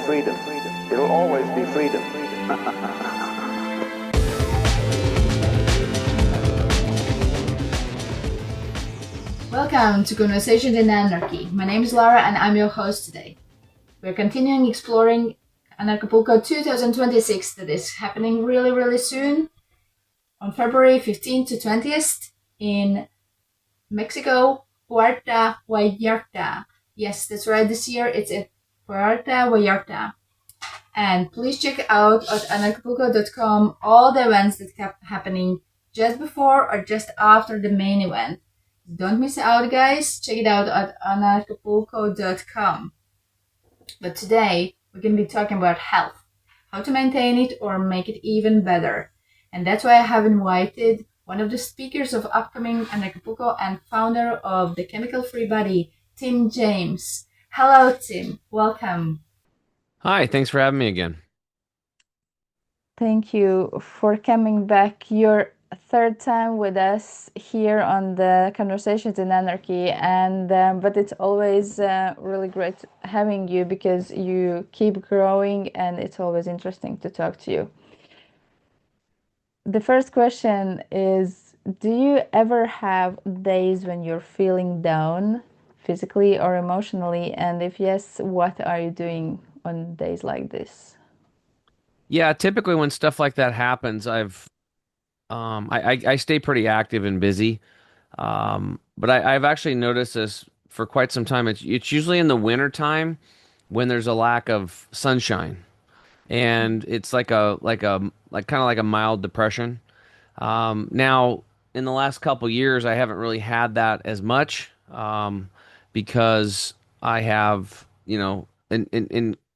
freedom. It'll always be freedom. Welcome to Conversations in Anarchy. My name is Laura and I'm your host today. We're continuing exploring Anarchapulco 2026 that is happening really soon on February 15th to 20th in Mexico, Puerto Vallarta. Yes, that's right, this year it's at Puerto Vallarta. And please check out at anarchapulco.com all the events that kept happening just before or just after the main event. Don't miss out, guys. Check it out at anarchapulco.com. But today, we're going to be talking about health, how to maintain it or make it even better. And that's why I have invited one of the speakers of upcoming Anarchapulco and founder of the Chemical Free Body, Tim James. Hello, Tim. Welcome. Hi, thanks for having me again. Thank you for coming back. Your third time with us here on the Conversations in Anarchy, and but it's always really great having you because you keep growing, and it's always interesting to talk to you. The first question is, do you ever have days when you're feeling down physically or emotionally? And if yes, what are you doing on days like this? Yeah, typically when stuff like that happens, I stay pretty active and busy. But I've actually noticed this for quite some time. It's usually in the winter time when there's a lack of sunshine, and it's like kind of like a mild depression. Now in the last couple years, I haven't really had that as much, because I have,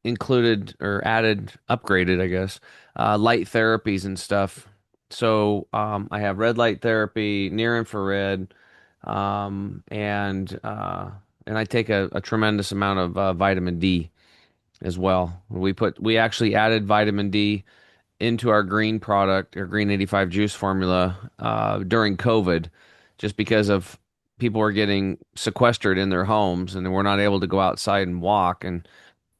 included or added, upgraded, I guess, light therapies and stuff. So I have red light therapy, near infrared, and I take a tremendous amount of vitamin D as well. We actually added vitamin D into our green product, or green 85 juice formula, during COVID, just because of people were getting sequestered in their homes and we're not able to go outside and walk. And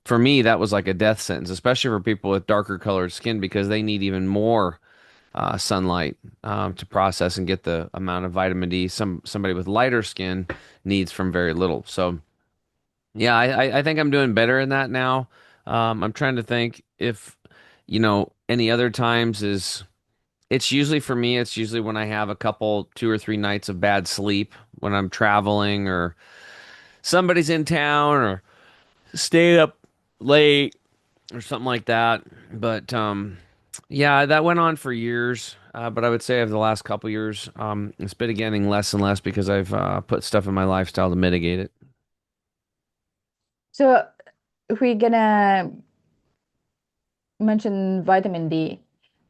for me, that was like a death sentence, especially for people with darker colored skin, because they need even more sunlight to process and get the amount of vitamin D somebody with lighter skin needs from very little. So yeah, I think I'm doing better in that now. I'm trying to think if, any other times is, it's usually for me, it's usually when I have a couple, 2 or 3 nights of bad sleep when I'm traveling, or somebody's in town, or stayed up late or something like that. But yeah, that went on for years. But I would say over the last couple years, it's been getting less and less because I've put stuff in my lifestyle to mitigate it. So we're gonna mention vitamin D.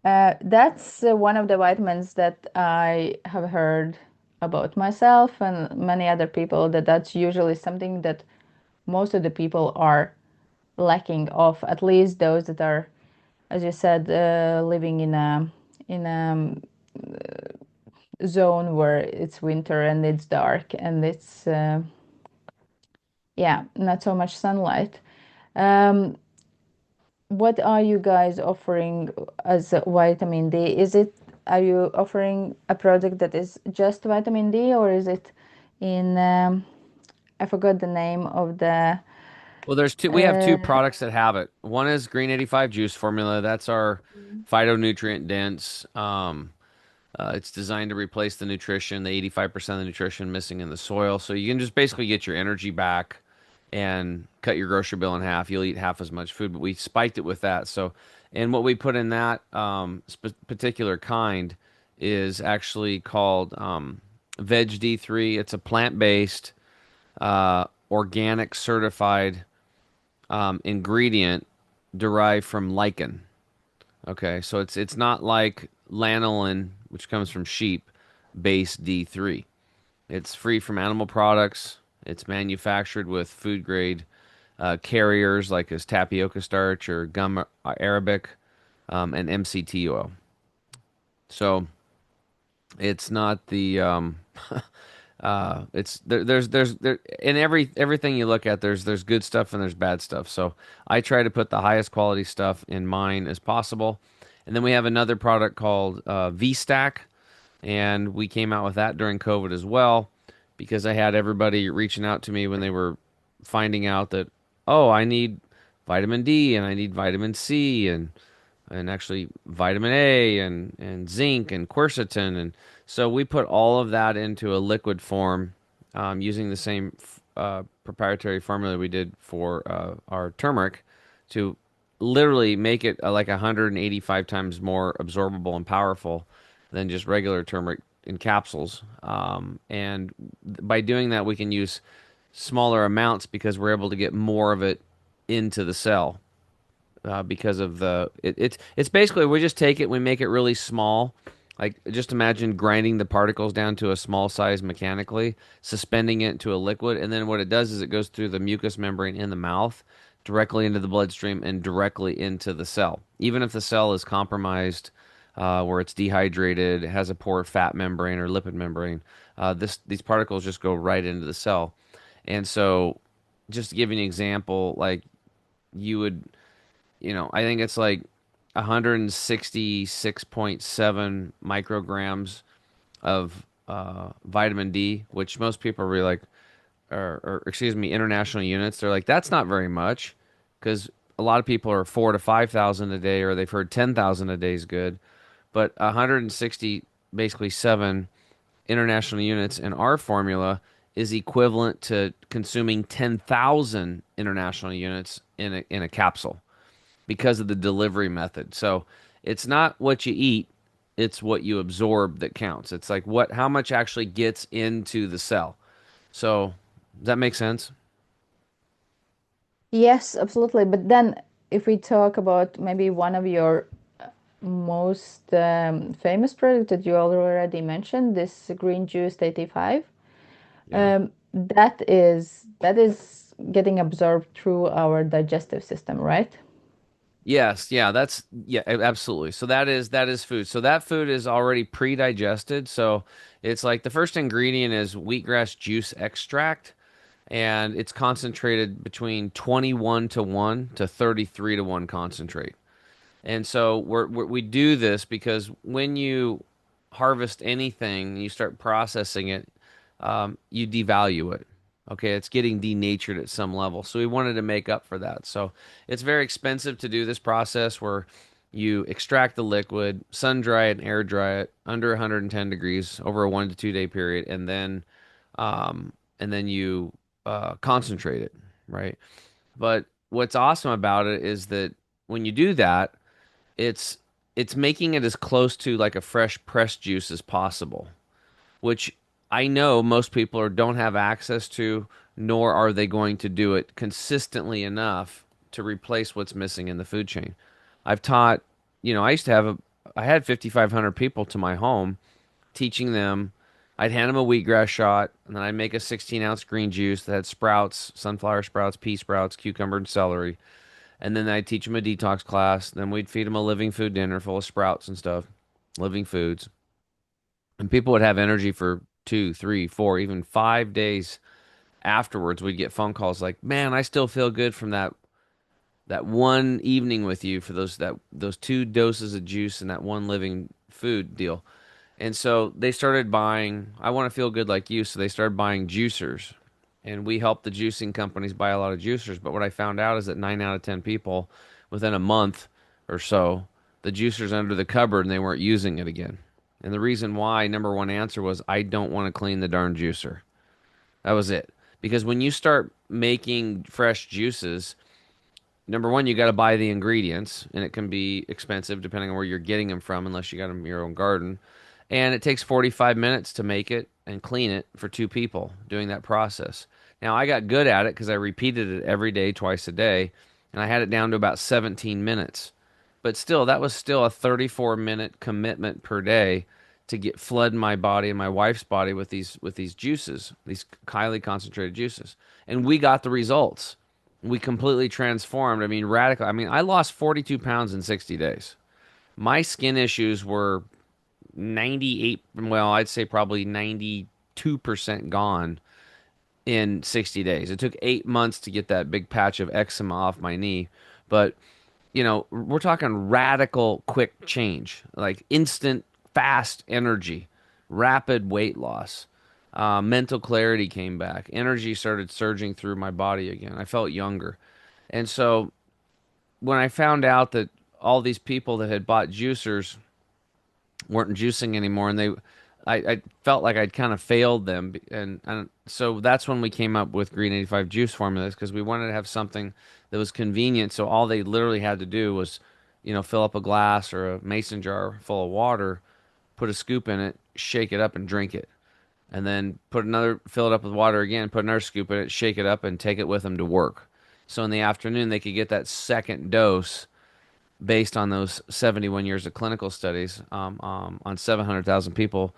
That's one of the vitamins that I have heard about myself and many other people, that that's usually something that most of the people are lacking of, at least those that are, as you said, living in a zone where it's winter and it's dark and it's yeah, not so much sunlight. Um, what are you guys offering as a vitamin D? Are you offering a product that is just vitamin D, or is it in I forgot the name of the Well, we have two uh, products that have it. One is Green 85 juice formula. That's our phytonutrient dense. It's designed to replace the nutrition, the 85% of the nutrition missing in the soil. So you can just basically get your energy back and cut your grocery bill in half. You'll eat half as much food, but we spiked it with that. So, and what we put in that particular kind is actually called Veg D3. It's a plant-based, organic certified ingredient derived from lichen. Okay, so it's not like lanolin, which comes from sheep, base D3. It's free from animal products. It's manufactured with food grade carriers like as tapioca starch or gum arabic, and MCT oil. So it's not the It's there in everything you look at. There's good stuff and there's bad stuff. So I try to put the highest quality stuff in mine as possible. And then we have another product called V-Stack, and we came out with that during COVID as well because I had everybody reaching out to me when they were finding out that, oh, I need vitamin D and I need vitamin C and actually vitamin A and zinc and quercetin. And so we put all of that into a liquid form using the same proprietary formula we did for our turmeric to literally make it like 185 times more absorbable and powerful than just regular turmeric in capsules. And by doing that, we can use smaller amounts because we're able to get more of it into the cell because of it's basically we just take it, we make it really small. Like just imagine grinding the particles down to a small size mechanically, suspending it to a liquid, and then what it does is it goes through the mucous membrane in the mouth, directly into the bloodstream and directly into the cell. Even if the cell is compromised, where it's dehydrated, it has a poor fat membrane or lipid membrane, these particles just go right into the cell. And so, just to give you an example, like you would I think it's like 166.7 micrograms of vitamin D, which most people are really like, or excuse me, international units. They're like, that's not very much, because a lot of people are 4 to 5,000 a day, or they've heard 10,000 a day is good. But 160, basically 7 international units in our formula is equivalent to consuming 10,000 international units in a capsule because of the delivery method. So it's not what you eat, it's what you absorb that counts. It's like how much actually gets into the cell. So does that make sense? Yes, absolutely. But then, if we talk about maybe one of your most famous products that you already mentioned, this green juice 85, Yeah. that is getting absorbed through our digestive system, right? Yes, yeah, absolutely. So that is food. So that food is already pre-digested. So it's like the first ingredient is wheatgrass juice extract, and it's concentrated between 21 to 1 to 33 to 1 concentrate. And so we do this because when you harvest anything, you start processing it, you devalue it. Okay, it's getting denatured at some level. So we wanted to make up for that. So it's very expensive to do this process where you extract the liquid, sun dry it, and air dry it under 110 degrees over a 1 to 2 day period, and then you concentrate it, right? But what's awesome about it is that when you do that, it's it's making it as close to like a fresh pressed juice as possible, which I know most people don't have access to, nor are they going to do it consistently enough to replace what's missing in the food chain. I've taught, I used to I had 5,500 people to my home, teaching them. I'd hand them a wheatgrass shot, and then I'd make a 16-ounce green juice that had sprouts, sunflower sprouts, pea sprouts, cucumber, and celery. And then I'd teach them a detox class. Then we'd feed them a living food dinner full of sprouts and stuff, living foods. And people would have energy for 2, 3, 4, even 5 days afterwards. We'd get phone calls like, "Man, I still feel good from that one evening with you for those 2 doses of juice and that one living food deal." And so they started buying, I want to feel good like you. So they started buying juicers. And we helped the juicing companies buy a lot of juicers. But what I found out is that 9 out of 10 people, within a month or so, the juicer's under the cupboard and they weren't using it again. And the reason why, number one answer was, I don't want to clean the darn juicer. That was it. Because when you start making fresh juices, number one, you got to buy the ingredients, and it can be expensive depending on where you're getting them from, unless you got them in your own garden. And it takes 45 minutes to make it and clean it for 2 people doing that process. Now, I got good at it because I repeated it every day, twice a day, and I had it down to about 17 minutes. But still, that was still a 34-minute commitment per day to get flood my body and my wife's body with these juices, these highly concentrated juices. And we got the results. We completely transformed. I mean, radical. I mean, I lost 42 pounds in 60 days. My skin issues were 98, well, I'd say probably 92% 2% gone in 60 days. It took 8 months to get that big patch of eczema off my knee. But, we're talking radical, quick change, like instant, fast energy, rapid weight loss. Mental clarity came back. Energy started surging through my body again. I felt younger. And so when I found out that all these people that had bought juicers weren't juicing anymore, and I felt like I'd kind of failed them, and so that's when we came up with Green 85 juice formulas because we wanted to have something that was convenient. So all they literally had to do was, fill up a glass or a mason jar full of water, put a scoop in it, shake it up, and drink it, and then fill it up with water again, put another scoop in it, shake it up, and take it with them to work. So in the afternoon they could get that second dose based on those 71 years of clinical studies on 700,000 people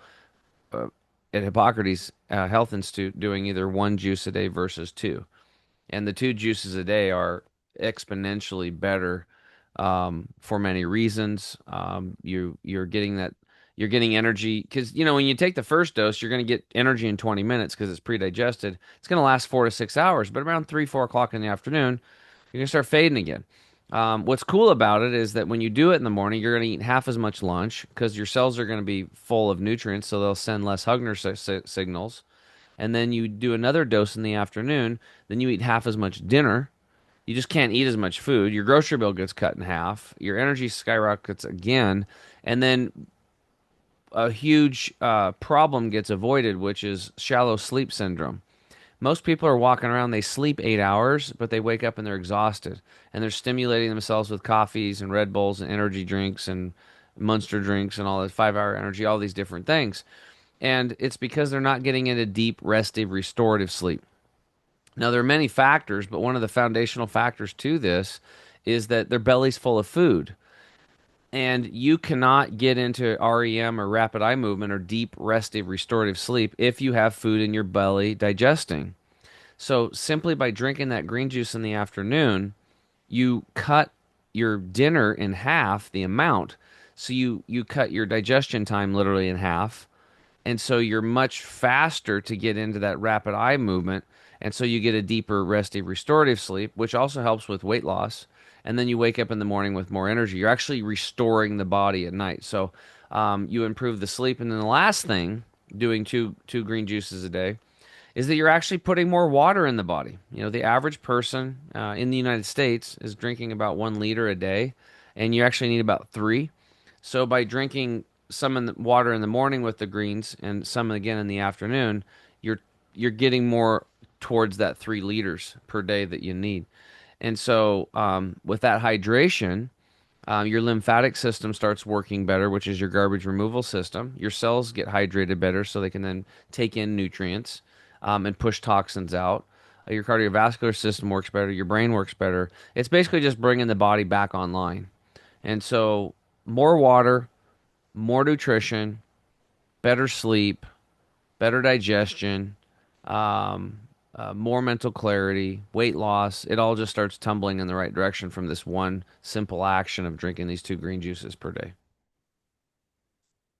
at Hippocrates Health Institute doing either one juice a day versus two. And the two juices a day are exponentially better for many reasons. You're getting energy because when you take the first dose, you're going to get energy in 20 minutes because it's pre-digested. It's going to last 4 to 6 hours, but around 3, 4 o'clock in the afternoon, you're going to start fading again. What's cool about it is that when you do it in the morning, you're going to eat half as much lunch because your cells are going to be full of nutrients, so they'll send less Hugner signals. And then you do another dose in the afternoon, then you eat half as much dinner. You just can't eat as much food. Your grocery bill gets cut in half. Your energy skyrockets again. And then a huge problem gets avoided, which is shallow sleep syndrome. Most people are walking around, they sleep 8 hours, but they wake up and they're exhausted. And they're stimulating themselves with coffees and Red Bulls and energy drinks and Monster drinks and all that 5 hour energy, all these different things. And it's because they're not getting into deep, restive, restorative sleep. Now, there are many factors, but one of the foundational factors to this is that their belly's full of food. And you cannot get into REM or rapid eye movement or deep, restive, restorative sleep if you have food in your belly digesting. So simply by drinking that green juice in the afternoon, you cut your dinner in half, the amount. So you cut your digestion time literally in half. And so you're much faster to get into that rapid eye movement. And so you get a deeper, restive, restorative sleep, which also helps with weight loss. And then you wake up in the morning with more energy. You're actually restoring the body at night. So you improve the sleep. And then the last thing, doing two green juices a day, is that you're actually putting more water in the body. The average person in the United States is drinking about 1 liter a day, and you actually need about 3. So by drinking some in the water in the morning with the greens and some again in the afternoon, you're getting more towards that 3 liters per day that you need. And so with that hydration, your lymphatic system starts working better, which is your garbage removal system. Your cells get hydrated better so they can then take in nutrients and push toxins out. Your cardiovascular system works better. Your brain works better. It's basically just bringing the body back online. And so more water, more nutrition, better sleep, better digestion, more mental clarity, weight loss. It all just starts tumbling in the right direction from this one simple action of drinking these 2 green juices per day.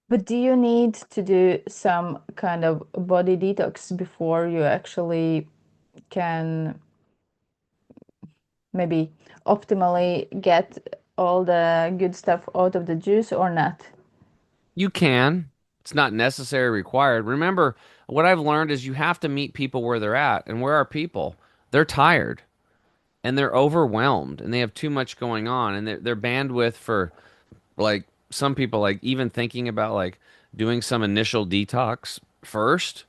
But do you need to do some kind of body detox before you actually can maybe optimally get all the good stuff out of the juice or not? You can. It's not necessary or required. Remember, what I've learned is you have to meet people where they're at. And where are people? They're tired and they're overwhelmed and they have too much going on. And their bandwidth for, like, some people, like, even thinking about, like, doing some initial detox first,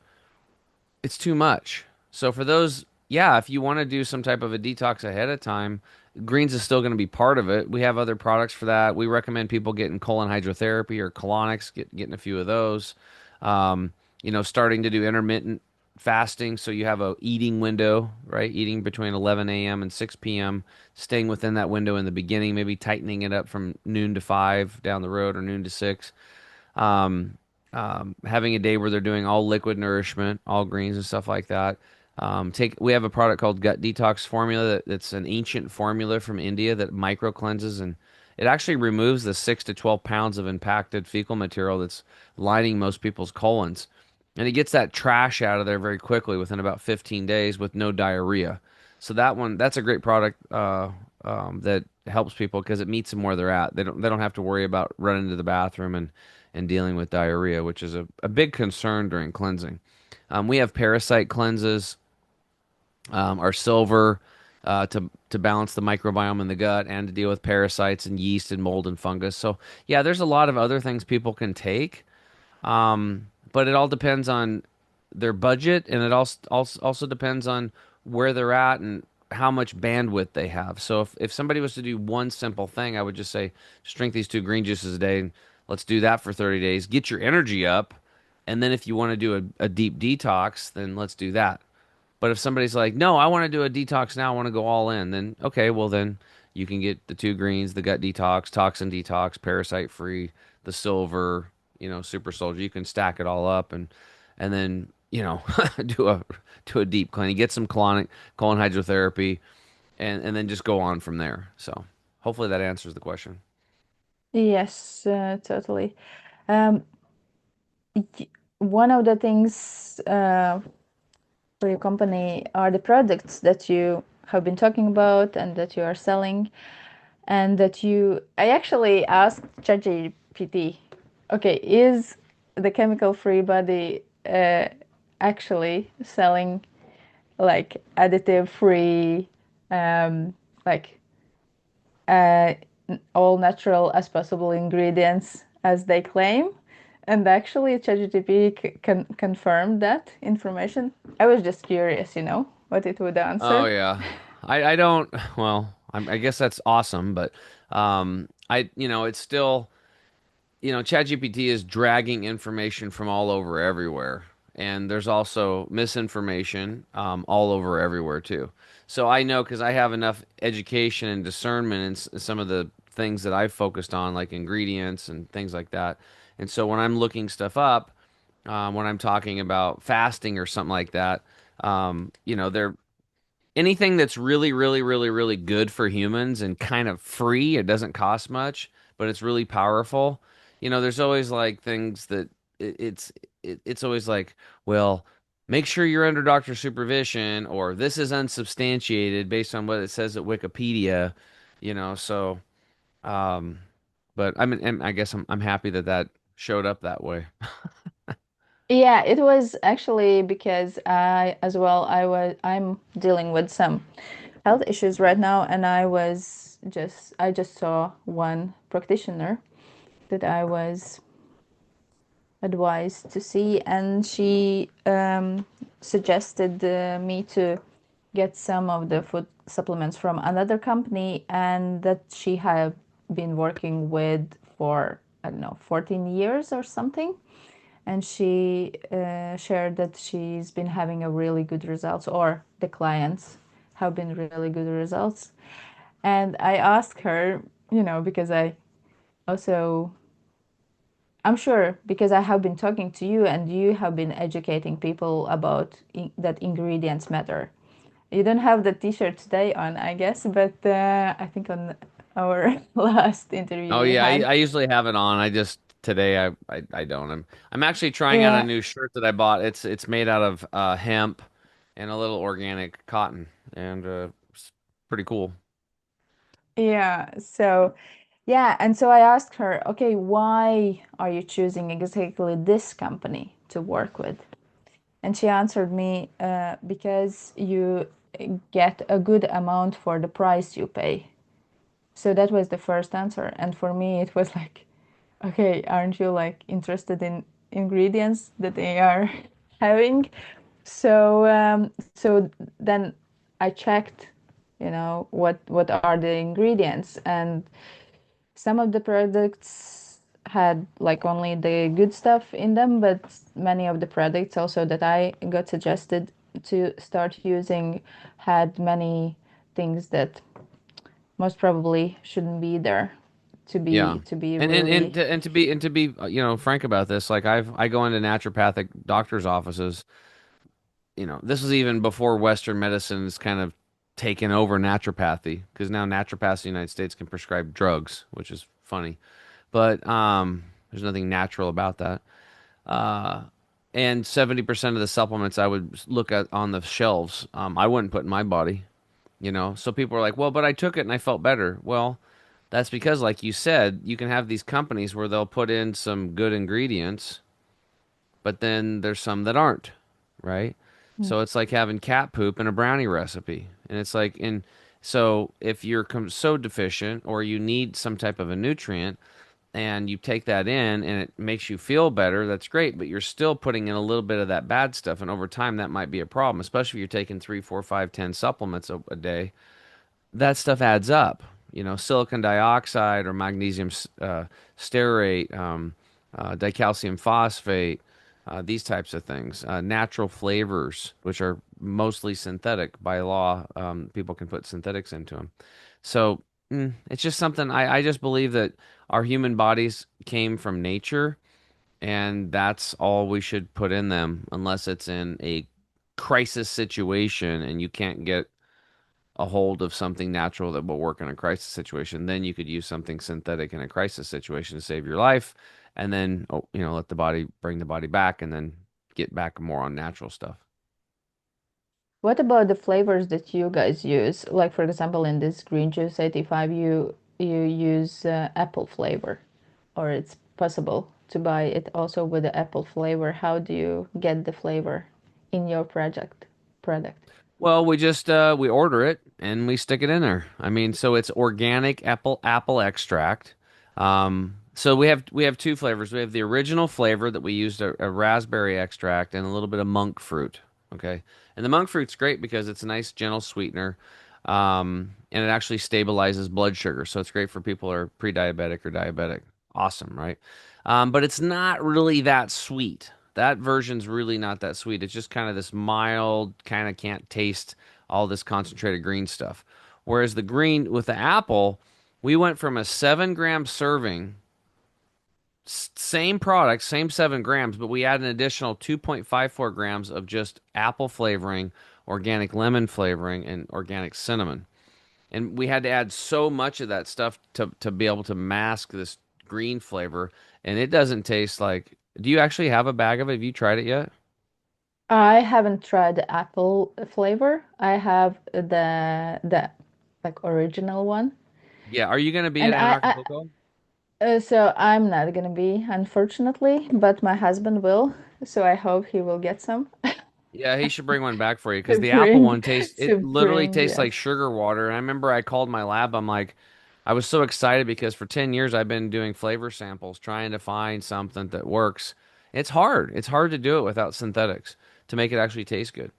it's too much. So for those, yeah, if you want to do some type of a detox ahead of time, greens is still going to be part of it. We have other products for that. We recommend people getting colon hydrotherapy or colonics, getting a few of those. Starting to do intermittent fasting, so you have a eating window, right? Eating between 11 a.m. and 6 p.m., staying within that window in the beginning, maybe tightening it up from noon to 5 down the road or noon to 6. Having a day where they're doing all liquid nourishment, all greens and stuff like that. We have a product called Gut Detox Formula that's an ancient formula from India that micro cleanses, and it actually removes the 6 to 12 pounds of impacted fecal material that's lining most people's colons. and it gets that trash out of there very quickly within about 15 days with no diarrhea. So that's a great product that helps people because it meets them where they're at. They don't have to worry about running to the bathroom and dealing with diarrhea, which is a big concern during cleansing. We have parasite cleanses, our silver to balance the microbiome in the gut and to deal with parasites and yeast and mold and fungus. So yeah, there's a lot of other things people can take, but it all depends on their budget, and it also depends on where they're at and how much bandwidth they have. So if somebody was to do one simple thing, I would just say just drink these two green juices a day, and let's do that for 30 days. Get your energy up, and then if you want to do a deep detox, then let's do that. But if somebody's like, no, I want to do a detox now, I want to go all in, then okay, well then you can get the two greens, the gut detox, toxin detox, parasite free, the silver, super soldier. You can stack it all up and then, do a deep cleaning, get some colon hydrotherapy and then just go on from there. So hopefully that answers the question. Yes, totally. Um, One of the things for your company are the products that you have been talking about and that you are selling, and that I actually asked ChatGPT, okay, is the chemical-free body actually selling like additive-free, like uh, all natural as possible ingredients as they claim? And actually, ChatGPT confirmed that information. I was just curious, what it would Oh answer. yeah. I don't, well, I guess that's awesome, but it's still, ChatGPT is dragging information from all over everywhere. And there's also misinformation all over everywhere too. So I know because I have enough education and discernment in some of the things that I've focused on, like ingredients and things like that. And so when I'm looking stuff up, when I'm talking about fasting or something like that, they're anything that's really, really, really, really good for humans and kind of free. It doesn't cost much, but it's really powerful. There's always like things that it's always like, well, make sure you're under doctor supervision, or this is unsubstantiated based on what it says at Wikipedia. So um, but I mean, I guess I'm happy that that showed up that way. Yeah, it was actually because I'm dealing with some health issues right now, and I just saw one practitioner that I was advised to see, and she suggested me to get some of the food supplements from another company, and that she had been working with for, I don't know, 14 years or something. And she shared that she's been having a really good results, or the clients have been really good results. And I asked her, because also I'm sure, because I have been talking to you and you have been educating people about that ingredients matter. You don't have the t-shirt today on, I guess, but I think on our last interview Oh we yeah, had. I usually have it on. I just today I don't. I'm actually trying out a Yeah, new shirt that I bought. It's made out of hemp and a little organic cotton, and it's pretty cool. yeah. So, yeah. And so I asked her, okay, why are you choosing exactly this company to work with? And she answered me, because you get a good amount for the price you pay. So that was the first answer. And for me, it was like, okay, aren't you like interested in ingredients that they are having? So then I checked, what are the ingredients, and some of the products had like only the good stuff in them, but many of the products also that I got suggested to start using had many things that most probably shouldn't be there to Yeah, be to be and really. to be frank about this, like I go into naturopathic doctors' offices. This was even before Western medicine's kind of taken over naturopathy, because now naturopaths in the United States can prescribe drugs, which is funny. But there's nothing natural about that. Uh, And 70% of the supplements I would look at on the shelves, I wouldn't put in my body, you know? So people are like, well, but I took it and I felt better. Well, that's because, like you said, you can have these companies where they'll put in some good ingredients, but then there's some that aren't, right? Mm. So it's like having cat poop in a brownie recipe. And it's like, and so if you're so deficient or you need some type of a nutrient, and you take that in and it makes you feel better, that's great, but you're still putting in a little bit of that bad stuff. And over time, that might be a problem, especially if you're taking three, four, five, 10 supplements a day. That stuff adds up. You know, silicon dioxide or magnesium stearate, dicalcium phosphate, these types of things, natural flavors, which are mostly synthetic by law. People can put synthetics into them. So it's just something I just believe that our human bodies came from nature, and that's all we should put in them, unless it's in a crisis situation and you can't get a hold of something natural that will work in a crisis situation. Then you could use something synthetic in a crisis situation to save your life, and then let the body bring the body back, and then get back more on natural stuff. What about the flavors that you guys use? Like for example, in this green juice 85, you use apple flavor, or it's possible to buy it also with the apple flavor. How do you get the flavor in your product? Well, we just we order it and we stick it in there. I mean, so it's organic apple extract. So we have two flavors. We have the original flavor that we used a raspberry extract and a little bit of monk fruit. Okay, and the monk fruit's great because it's a nice gentle sweetener, and it actually stabilizes blood sugar. So it's great for people who are pre-diabetic or diabetic. Awesome, right? But it's not really that sweet. That version's really not that sweet. It's just kind of this mild, kind of can't taste all this concentrated green stuff. Whereas the green with the apple, we went from a 7 gram serving, same product, same 7 grams, but we add an additional 2.54 grams of just apple flavoring, organic lemon flavoring, and organic cinnamon. And we had to add so much of that stuff to be able to mask this green flavor. And it doesn't taste like. Do you actually have a bag of it? Have you tried it yet? I haven't tried the apple flavor. I have the like original one. Yeah. Are you going to be at And Anarchapulco? so I'm not gonna be, unfortunately, but my husband will. So I hope he will get some Yeah, he should bring one back for you because to the apple bring one tastes, to it literally bring. tastes Yes. like sugar water. And I remember I called my lab. I'm like, I was so excited because for 10 years I've been doing flavor samples trying to find something that works. It's hard. It's hard to do it without synthetics to make it actually taste good.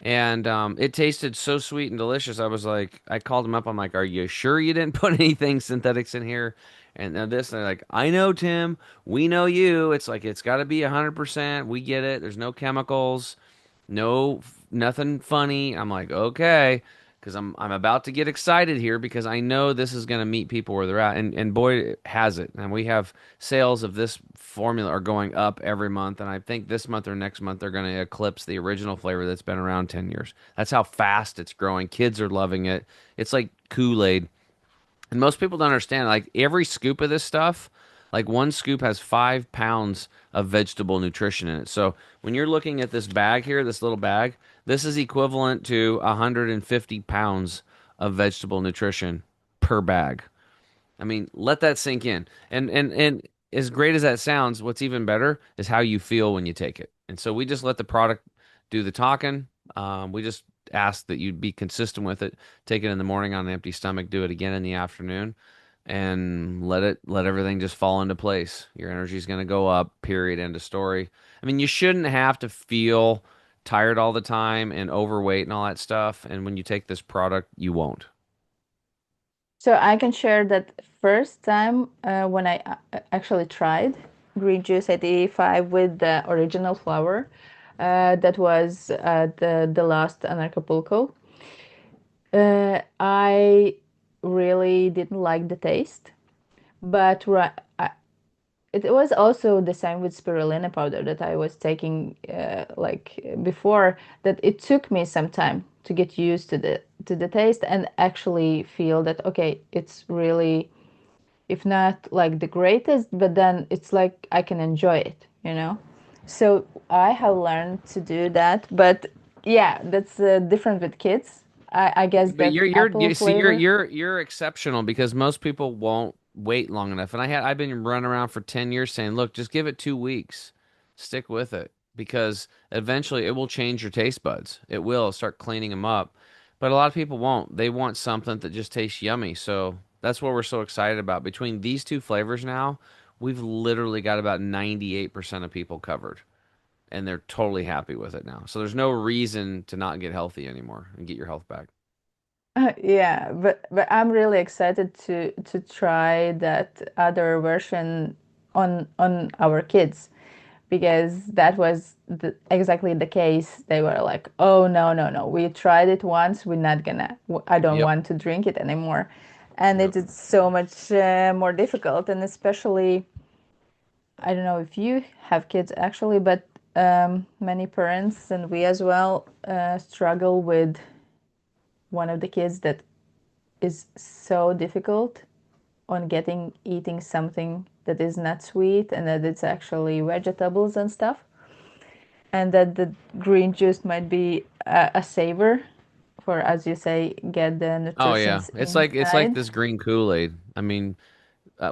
And it tasted so sweet and delicious. I was like, I called him up. I'm like, are you sure you didn't put anything synthetics in here? And this, and they're like, I know, Tim. We know you. It's like, it's got to be 100%. We get it. There's no chemicals. No, nothing funny. I'm like, okay, because I'm about to get excited here because I know this is going to meet people where they're at, and boy, it has it. And we have sales of this formula are going up every month, and I think this month or next month they're going to eclipse the original flavor that's been around 10 years. That's how fast it's growing. Kids are loving it. It's like Kool-Aid. And most people don't understand, like every scoop of this stuff, like one scoop has 5 pounds of vegetable nutrition in it. So when you're looking at this bag here, this little bag, this is equivalent to 150 pounds of vegetable nutrition per bag. I mean, let that sink in. And as great as that sounds, what's even better is how you feel when you take it. And so we just let the product do the talking. We just ask that you be consistent with it. Take it in the morning on an empty stomach, do it again in the afternoon, and let everything just fall into place. Your energy is going to go up, period, end of story. I mean, you shouldn't have to feel tired all the time and overweight and all that stuff. And when you take this product, you won't. So I can share that first time when I actually tried green juice 85 with the original flower. That was the last Anarchapulco. I really didn't like the taste, but it was also the same with spirulina powder that I was taking like before, that it took me some time to get used to the taste and actually feel that okay, it's really, if not like the greatest, but then it's like I can enjoy it, you know. So I have learned to do that, but yeah, that's different with kids. I guess But that you're apple you see flavor. you're exceptional because most people won't wait long enough. And I've been running around for 10 years saying, "Look, just give it 2 weeks. Stick with it because eventually it will change your taste buds. It will start cleaning them up." But a lot of people won't. They want something that just tastes yummy. So that's what we're so excited about. Between these two flavors now, we've literally got about 98% of people covered and they're totally happy with it now. So there's no reason to not get healthy anymore and get your health back. Yeah, but I'm really excited to try that other version on our kids because that was exactly the case. They were like, "Oh no, no, no. We tried it once. We're not gonna. I don't Yep. want to drink it anymore." And Yep. it is so much more difficult, and especially I don't know if you have kids actually, but many parents and we as well struggle with one of the kids that is so difficult on getting eating something that is not sweet and that it's actually vegetables and stuff, and that the green juice might be a saver for, as you say, get the Oh yeah, nutritions it's like inside. this green Kool-Aid. I mean,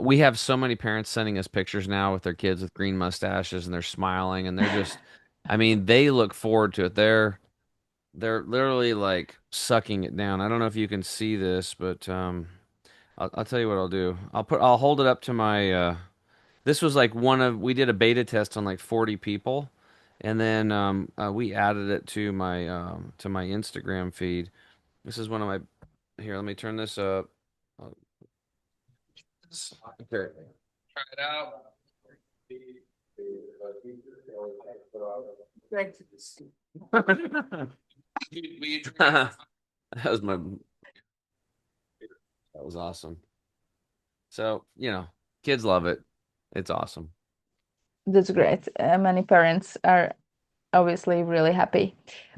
we have so many parents sending us pictures now with their kids with green mustaches and they're smiling and they're just, I mean, they look forward to it. They're literally like sucking it down. I don't know if you can see this, but I'll tell you what I'll do. I'll hold it up to my this was like we did a beta test on like 40 people, and then we added it to my Instagram feed. This is one of my here. Let me turn this up. Uh, Okay. Try it out. That was my that was awesome. So, kids love it. It's awesome. That's great. Many parents are obviously really happy.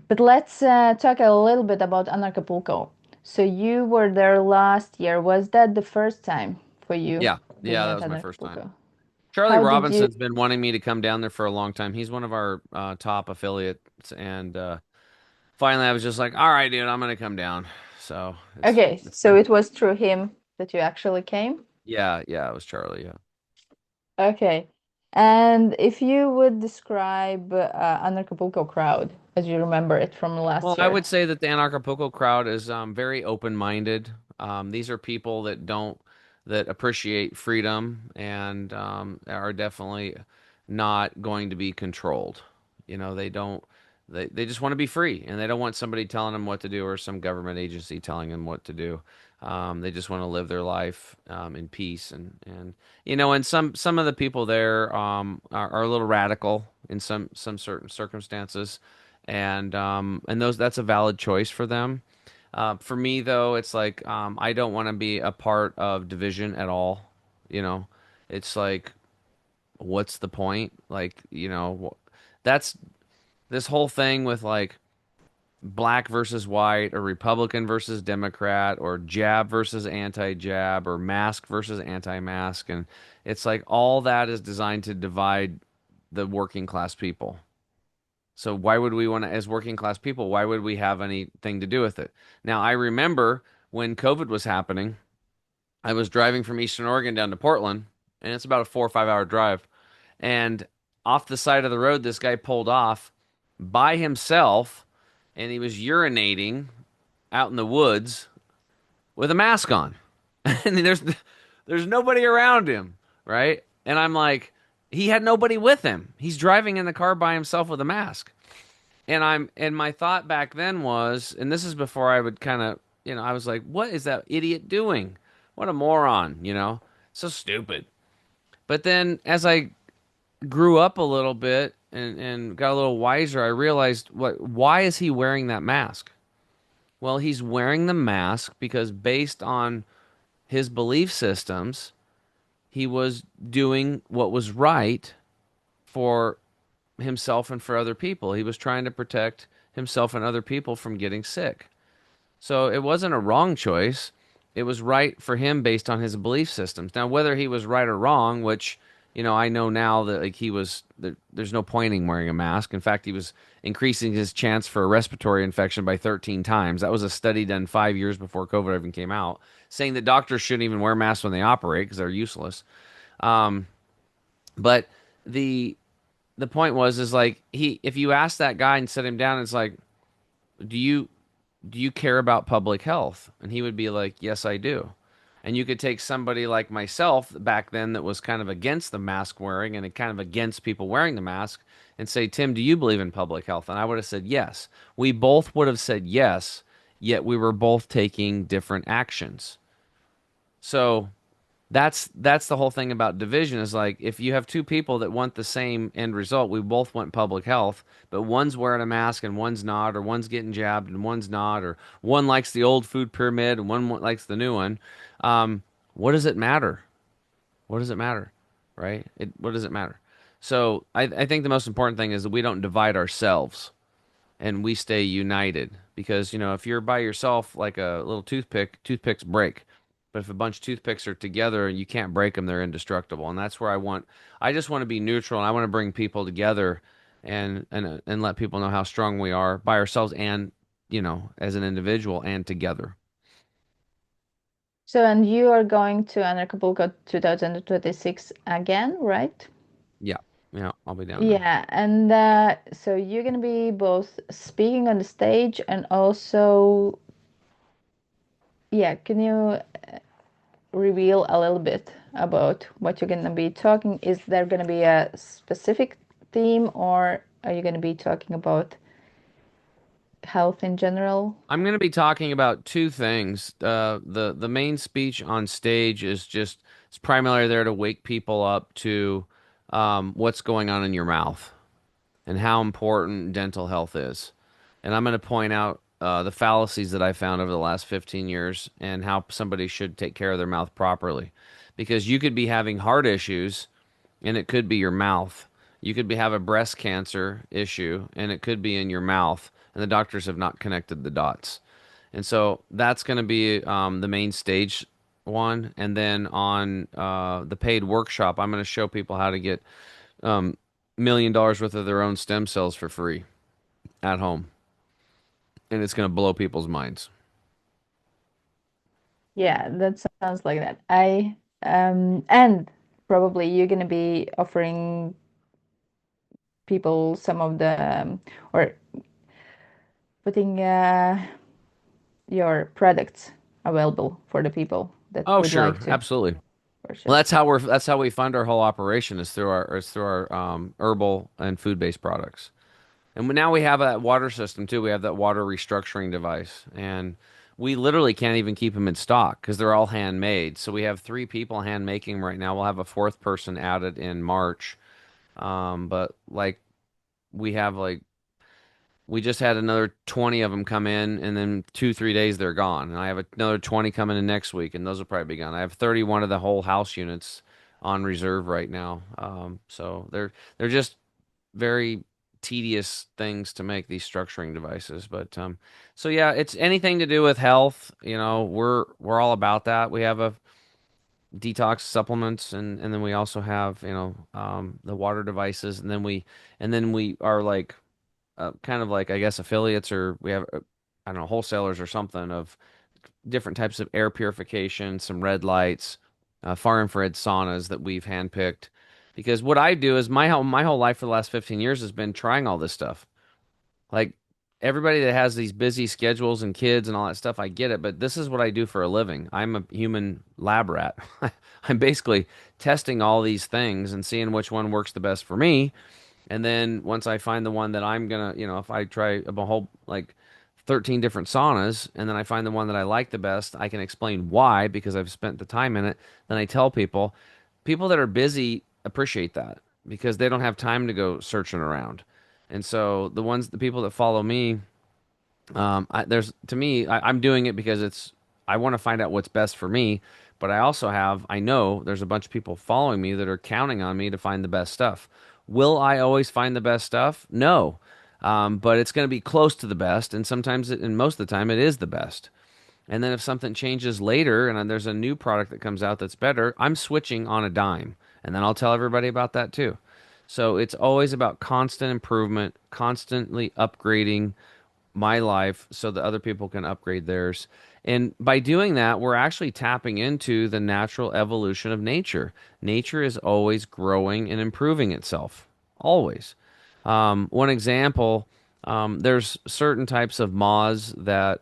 But let's talk a little bit about Anarchapulco. So you were there last year. Was that the first time for you Yeah. being Yeah, that at was my first time. Anarchapulco? Charlie How did you? Robinson's been wanting me to come down there for a long time. He's one of our top affiliates, and finally, I was just like, "All right, dude, I'm gonna come down." So Okay, it's so been it was through him that you actually came? yeah, yeah, it was Charlie. Yeah. Okay. And if you would describe Anarchapulco crowd as you remember it from Well, last I year. would say that the Anarchapulco crowd is very open-minded. These are people that appreciate freedom and are definitely not going to be controlled. They don't they just want to be free and they don't want somebody telling them what to do or some government agency telling them what to do. They just want to live their life in peace and some of the people there are a little radical in some certain circumstances and that's a valid choice for them. For me though, it's like I don't want to be a part of division at all. You know, it's like what's the point? Like that's this whole thing with like black versus white or Republican versus Democrat or jab versus anti-jab or mask versus anti-mask, and it's like all that is designed to divide the working class people. So why would we want to, as working class people, why would we have anything to do with it? Now, I remember when COVID was happening, I was driving from Eastern Oregon down to Portland, and it's about a 4 or 5 hour drive. And off the side of the road, this guy pulled off by himself, and he was urinating out in the woods with a mask on. And there's nobody around him, right? And I'm like, he had nobody with him. He's driving in the car by himself with a mask. And my thought back then was, and this is before I would kind of, I was like, what is that idiot doing? What a moron, so stupid. But then as I grew up a little bit and got a little wiser, I realized why is he wearing that mask? Well, he's wearing the mask because based on his belief systems, he was doing what was right for himself and for other people. He was trying to protect himself and other people from getting sick. So it wasn't a wrong choice. It was right for him based on his belief systems. Now, whether he was right or wrong, which I know now that like there's no point in wearing a mask. In fact, he was increasing his chance for a respiratory infection by 13 times. That was a study done 5 years before COVID even came out, saying that doctors shouldn't even wear masks when they operate because they're useless. Um, but the the point was is like if you ask that guy and sit him down, it's like, do you do you care about public health? And he would be like, yes, I do. And you could take somebody like myself back then that was kind of against the mask wearing and kind of against people wearing the mask and say, Tim, do you believe in public health? And I would have said yes. We both would have said yes, yet we were both taking different actions. So that's the whole thing about division is like if you have two people that want the same end result, we both want public health, but one's wearing a mask and one's not, or one's getting jabbed and one's not, or one likes the old food pyramid and one likes the new one. Um, what does it matter? What does it matter? Right? What does it matter? So I think the most important thing is that we don't divide ourselves and we stay united because if you're by yourself like a little toothpick, toothpicks break, but if a bunch of toothpicks are together and you can't break them, they're indestructible. And that's where I just want to be neutral and I want to bring people together and let people know how strong we are by ourselves and as an individual and together. So, and you are going to Anarchapulco 2026 again, right? Yeah, yeah, I'll be down there. Yeah, and so you're gonna be both speaking on the stage and also, yeah, can you reveal a little bit about what you're gonna be talking? Is there gonna be a specific theme, or are you gonna be talking about health in general? I'm going to be talking about two things. The main speech on stage is just it's primarily there to wake people up to what's going on in your mouth and how important dental health is. And I'm going to point out the fallacies that I found over the last 15 years and how somebody should take care of their mouth properly. Because you could be having heart issues and it could be your mouth. You could have a breast cancer issue and it could be in your mouth. And the doctors have not connected the dots. And so that's going to be the main stage one. And then on the paid workshop, I'm going to show people how to get $1 million worth of their own stem cells for free at home. And it's going to blow people's minds. Yeah, that sounds like that. And probably you're gonna be offering people some of the or putting your products available for the people that Oh, would sure, like to absolutely. Well, purchase. that's how we fund our whole operation is through our herbal and food-based products. And now we have that water system too. We have that water restructuring device, and we literally can't even keep them in stock because they're all handmade. So we have three people hand making them right now. We'll have a fourth person added in March. But like we have like we just had another 20 of them come in, and then 2, 3 days they're gone. And I have another 20 coming in next week, and those will probably be gone. I have 31 of the whole house units on reserve right now. So they're just very tedious things to make these structuring devices. But so yeah, it's anything to do with health. We're all about that. We have a detox supplements, and then we also have the water devices, and then we are like kind of like I guess affiliates, or we have I don't know, wholesalers or something of different types of air purification, some red lights, far infrared saunas that we've handpicked. Because what I do is my whole life for the last 15 years has been trying all this stuff. Like everybody that has these busy schedules and kids and all that stuff, I get it, but this is what I do for a living. I'm a human lab rat. I'm basically testing all these things and seeing which one works the best for me. And then once I find the one that I'm gonna, if I try a whole like 13 different saunas and then I find the one that I like the best, I can explain why because I've spent the time in it. Then I tell people, people that are busy appreciate that because they don't have time to go searching around. And so the people that follow me, there's to me, I'm doing it because I want to find out what's best for me. But I know there's a bunch of people following me that are counting on me to find the best stuff. Will I always find the best stuff? No. But it's going to be close to the best, and and most of the time, it is the best. And then if something changes later and there's a new product that comes out that's better, I'm switching on a dime. And then I'll tell everybody about that too. So it's always about constant improvement, constantly upgrading my life so that other people can upgrade theirs. And by doing that, we're actually tapping into the natural evolution of nature. Nature is always growing and improving itself, always. One example, there's certain types of moths that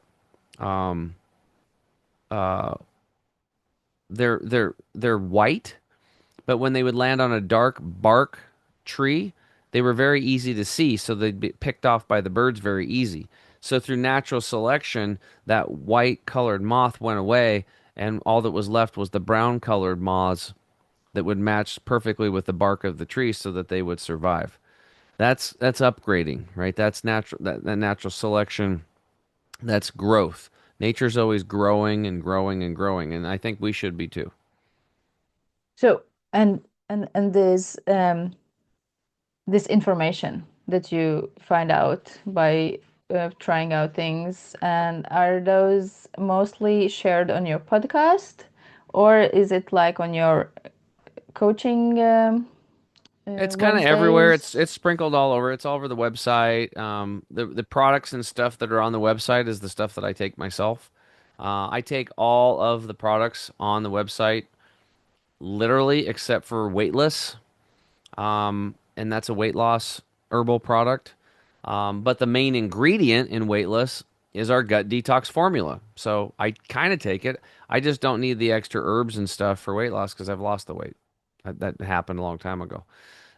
um, uh, they're white, but when they would land on a dark bark tree, they were very easy to see, so they'd be picked off by the birds very easy. So through natural selection, that white colored moth went away, and all that was left was the brown colored moths that would match perfectly with the bark of the tree so that they would survive. That's upgrading, right? That's natural that natural selection, that's growth. Nature's always growing and growing and growing, and I think we should be too. So, and this information that you find out by trying out things, and are those mostly shared on your podcast, or is it like on your coaching It's kind of everywhere. It's Wednesdays? sprinkled all over. It's all over the website. The products and stuff that are on the website is the stuff that I take myself. I take all of the products on the website literally except for weightless. And that's a weight loss herbal product. But the main ingredient in weightless is our gut detox formula. So I kind of take it. I just don't need the extra herbs and stuff for weight loss because I've lost the weight. That happened a long time ago.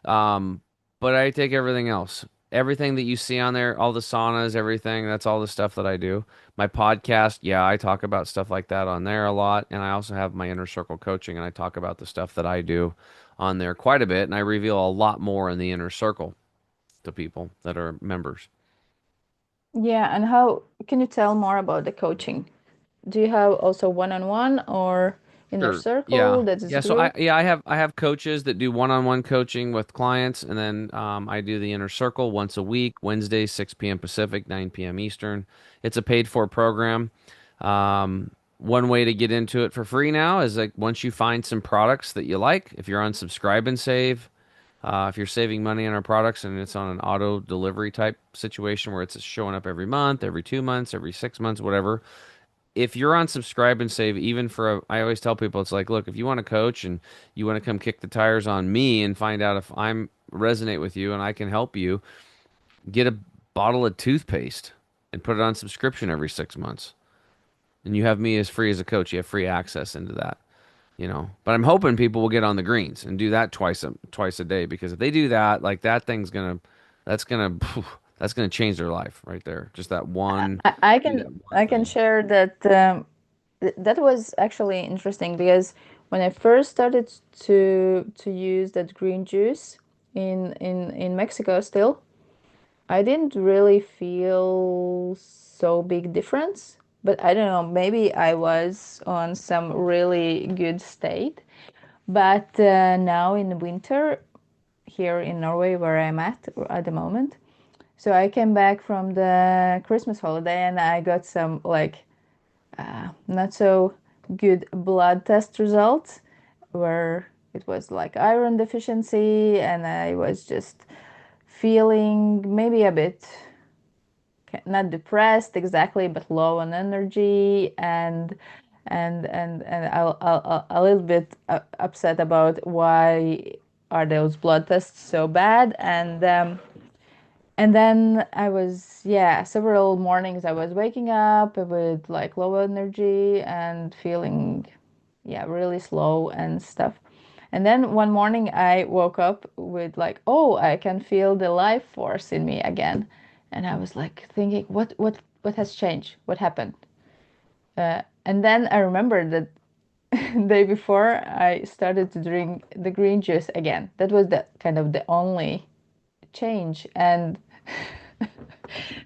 Um, but I take everything else. Everything that you see on there, all the saunas, everything, that's all the stuff that I do. My podcast, yeah, I talk about stuff like that on there a lot. And I also have my inner circle coaching, and I talk about the stuff that I do on there quite a bit. And I reveal a lot more in the inner circle to people that are members. Yeah, and how can you tell more about the coaching? Do you have also one-on-one or inner Sure. Yeah. circle that is Yeah. So I group? yeah I have coaches that do one-on-one coaching with clients, and then I do the inner circle once a week, Wednesday, 6 p.m. Pacific, 9 p.m. Eastern. It's a paid for program. One way to get into it for free now is like once you find some products that you like, if you're on subscribe and save, if you're saving money on our products and it's on an auto delivery type situation where it's showing up every month, every 2 months, every 6 months, whatever, if you're on subscribe and save, even for I always tell people it's like, look, if you want to coach and you want to come kick the tires on me and find out if I'm resonate with you and I can help you, get a bottle of toothpaste and put it on subscription every 6 months. And you have me as free as a coach. You have free access into that, you know. But I'm hoping people will get on the greens and do that twice a day, because if they do that, like that thing's gonna that's gonna that's gonna change their life right there. Just that one I do can that one I can thing. share that that was actually interesting because when I first started to use that green juice in Mexico still, I didn't really feel so big difference. But I don't know, maybe I was on some really good state. But now in winter here in Norway where I'm at the moment, so I came back from the Christmas holiday and I got some like not so good blood test results where it was like iron deficiency and I was just feeling maybe a bit not depressed exactly but low on energy and a little bit upset about why are those blood tests so bad and then I was, yeah, several mornings I was waking up with like low energy and feeling, yeah, really slow and stuff. And then one morning I woke up with like, oh, I can feel the life force in me again. And I was like thinking, what has changed? What happened? And then I remembered that day before I started to drink the green juice again. That was the kind of the only change. And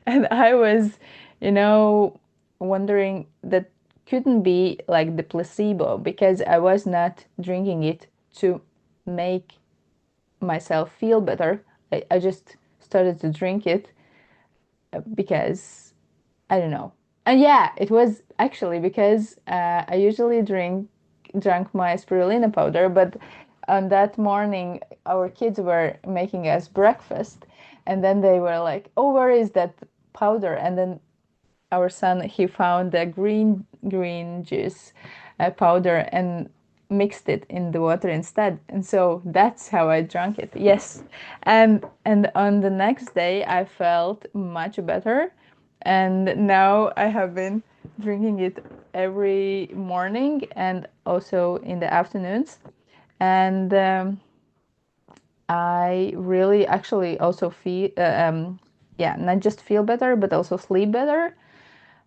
I was, you know, wondering that couldn't be like the placebo because I was not drinking it to make myself feel better. I just started to drink it because I don't know. And yeah, it was actually because I usually drank my spirulina powder, but on that morning, our kids were making us breakfast, and then they were like, "Oh, where is that powder?" And then our son, he found the green juice powder and mixed it in the water instead, and so that's how I drank it. Yes, and on the next day I felt much better, and now I have been drinking it every morning and also in the afternoons, and I really actually also feel yeah, not just feel better but also sleep better,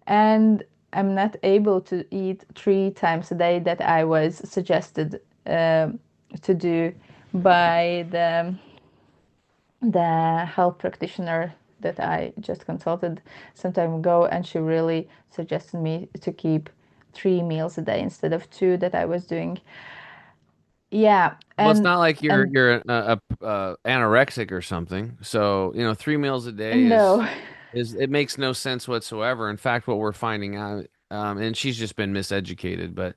and I'm not able to eat 3 times a day that I was suggested to do by the health practitioner that I just consulted some time ago, and she really suggested me to keep 3 meals a day instead of two that I was doing. Yeah, Well, it's not like you're and you're anorexic or something. So, 3 meals a day is no. is it makes no sense whatsoever. In fact, what we're finding out, and she's just been miseducated, but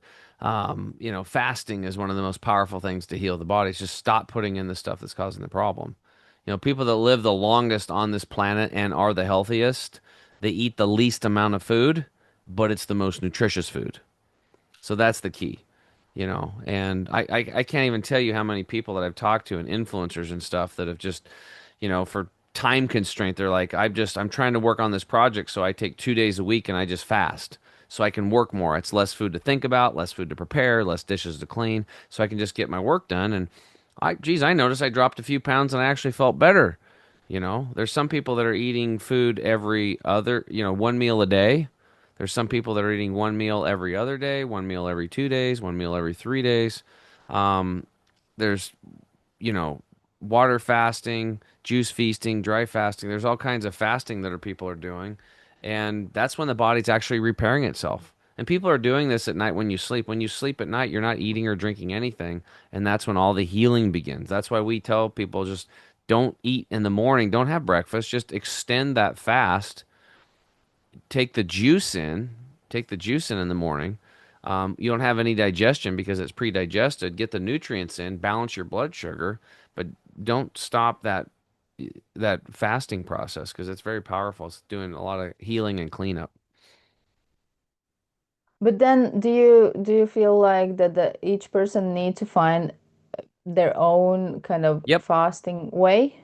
fasting is one of the most powerful things to heal the body. It's just stop putting in the stuff that's causing the problem. People that live the longest on this planet and are the healthiest, they eat the least amount of food, but it's the most nutritious food. So that's the key, and I can't even tell you how many people that I've talked to and influencers and stuff that have just, for time constraint, they're like, I'm trying to work on this project, so I take 2 days a week and I just fast so I can work more. It's less food to think about, less food to prepare, less dishes to clean, so I can just get my work done. And I noticed I dropped a few pounds and I actually felt better. There's some people that are eating food every other, one meal a day. There's some people that are eating one meal every other day, one meal every 2 days, one meal every 3 days. There's, you know, water fasting, juice feasting, dry fasting. There's all kinds of fasting that people are doing. And that's when the body's actually repairing itself. And people are doing this at night when you sleep. When you sleep at night, you're not eating or drinking anything. And that's when all the healing begins. That's why we tell people just don't eat in the morning, don't have breakfast, just extend that fast, take the juice in, take the juice in the morning. You don't have any digestion because it's pre-digested. Get the nutrients in, balance your blood sugar, but don't stop that fasting process because it's very powerful. It's doing a lot of healing and cleanup. But then do you feel like that each person need to find their own kind of Yep. fasting way?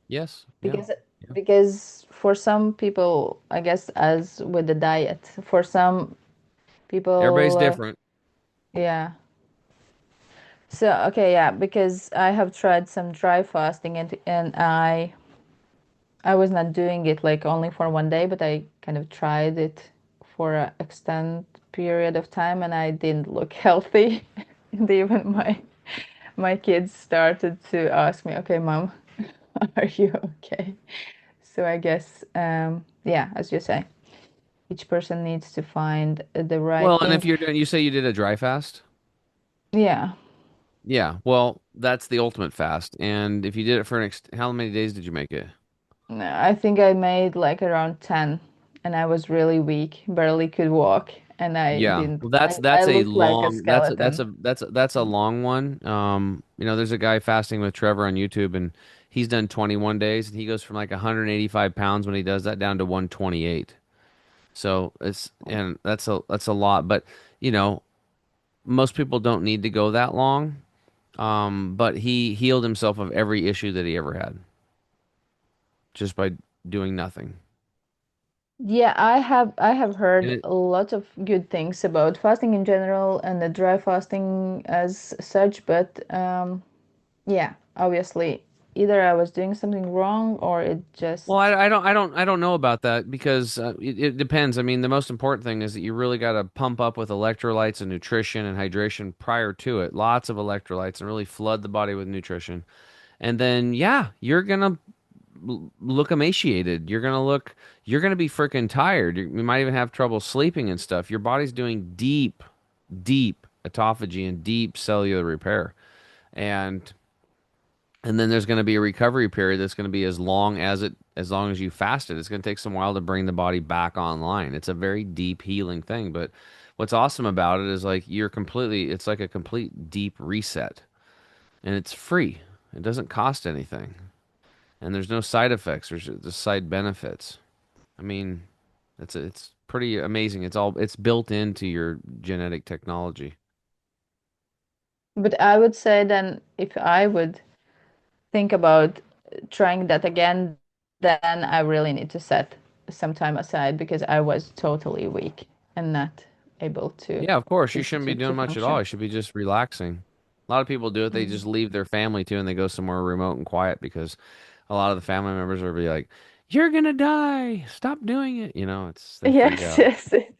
Yes. Yeah. Because Yeah. because for some people, I guess as with the diet, for some Everybody's people, different. yeah. So okay, yeah, because I have tried some dry fasting, and I was not doing it like only for one day, but I kind of tried it for an extended period of time, and I didn't look healthy. And even my kids started to ask me, "Okay, mom, are you okay?" So I guess, yeah, as you say, each person needs to find the right Well, and if thing. you say you did a dry fast. Yeah, Yeah. Well, that's the ultimate fast. And if you did it for how many days did you make it? I think I made like around 10, and I was really weak, barely could walk, and I Yeah. didn't. Well, that's I that's a looked like a long skeleton. that's a long one. There's a guy fasting with Trevor on YouTube and he's done 21 days and he goes from like 185 pounds when he does that down to 128. So that's a lot, but you know, most people don't need to go that long. But he healed himself of every issue that he ever had just by doing nothing. Yeah, I have And heard it, a lot of good things about fasting in general and the dry fasting as such, but yeah, obviously either I was doing something wrong or it Well, just I don't know about that because it depends. I mean, the most important thing is that you really got to pump up with electrolytes and nutrition and hydration prior to it. Lots of electrolytes and really flood the body with nutrition. And then, yeah, you're gonna look emaciated. You're gonna be freaking tired. You might even have trouble sleeping and stuff. Your body's doing deep, deep autophagy and deep cellular repair. And then there's going to be a recovery period that's going to be as long as you fasted. It's going to take some while to bring the body back online. It's a very deep healing thing, but what's awesome about it is like it's like a complete deep reset. and it's free. It doesn't cost anything, and there's no side effects. There's just side benefits. I mean, it's pretty amazing. It's built into your genetic technology. But I would say then if I would think about trying that again, then I really need to set some time aside because I was totally weak and not able Yeah, of course. You to shouldn't be to, to doing much at all. function. You should be just relaxing. A lot of people do it. They Mm. just leave their family too, and they go somewhere remote and quiet because a lot of the family members will be like, "You're gonna die. Stop doing it." They freak Yes, out. yes, it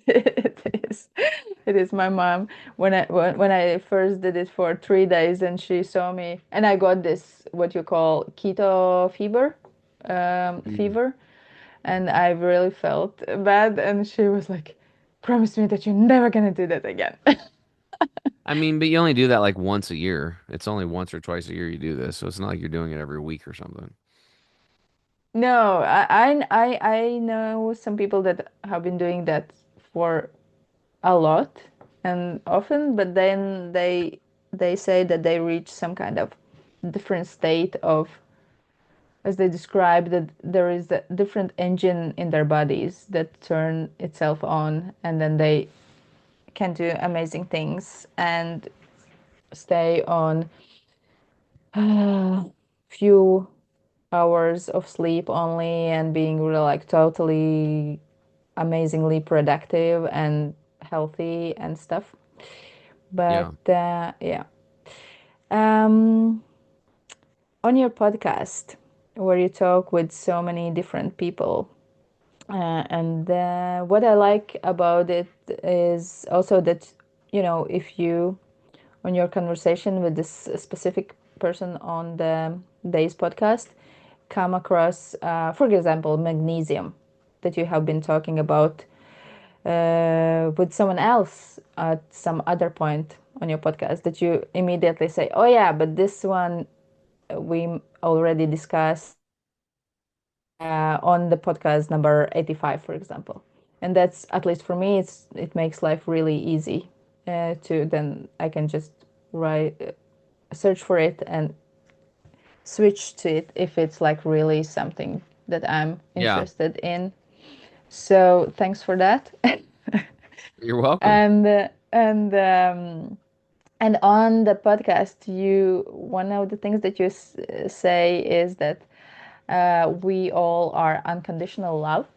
is. It is my mom when I first did it for 3 days and she saw me and I got this what you call keto Mm. fever, and I really felt bad. And she was like, "Promise me that you're never gonna do that again." I mean, but you only do that like once a year. It's only once or twice a year you do this, so it's not like you're doing it every week or something. No, I know some people that have been doing that for a lot and often, but then they say that they reach some kind of different state of, as they describe, that there is a different engine in their bodies that turn itself on, and then they can do amazing things and stay on few hours of sleep only and being really like totally amazingly productive and healthy and stuff. But Yeah. yeah. Um, on your podcast, where you talk with so many different people, and what I like about it is also that, if you, on your conversation with this specific person on the day's podcast, come across, for example, magnesium that you have been talking about with someone else at some other point on your podcast, that you immediately say, "Oh yeah, but this one we already discussed on the podcast number 85, for example." And that's, at least for me, it makes life really easy. To then I can just write, search for it and switch to it if it's like really something that I'm Yeah. interested in. So thanks for that. You're welcome. And on the podcast, you one of the things that you say is that we all are unconditional love.